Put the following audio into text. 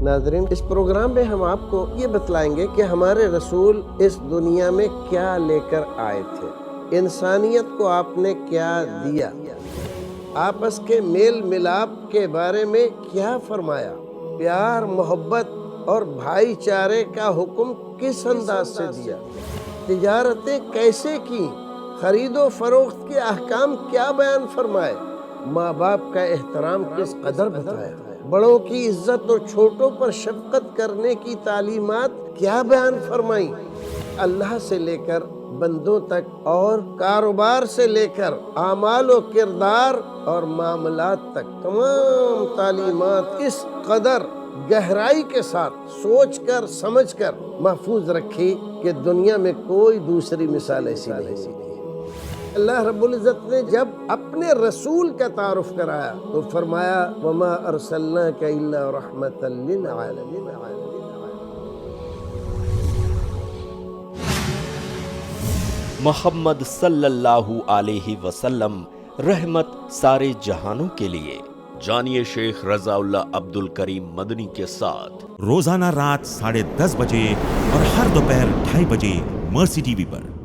ناظرین، اس پروگرام میں ہم آپ کو یہ بتلائیں گے کہ ہمارے رسول اس دنیا میں کیا لے کر آئے تھے، انسانیت کو آپ نے کیا دیا، آپس کے میل ملاپ کے بارے میں کیا فرمایا، پیار محبت اور بھائی چارے کا حکم کس انداز سے دیا، تجارتیں کیسے کی، خرید و فروخت کے احکام کیا بیان فرمائے، ماں باپ کا احترام کس قدر بتایا، بڑوں کی عزت اور چھوٹوں پر شفقت کرنے کی تعلیمات کیا بیان فرمائیں، اللہ سے لے کر بندوں تک اور کاروبار سے لے کر اعمال و کردار اور معاملات تک تمام تعلیمات اس قدر گہرائی کے ساتھ سوچ کر سمجھ کر محفوظ رکھی کہ دنیا میں کوئی دوسری مثال ایسی نہیں۔ اللہ رب العزت نے جب اپنے رسول کا تعارف کرایا تو فرمایا وَمَا أَرْسَلْنَاكَ إِلَّا رَحْمَةً لِّلْعَالَمِينَ۔ محمد صلی اللہ علیہ وسلم رحمت سارے جہانوں کے لیے۔ جانیے شیخ رضا اللہ عبد الکریم مدنی کے ساتھ روزانہ رات 10:30 بجے اور ہر دوپہر 2:30 بجے مرسی ٹی وی پر۔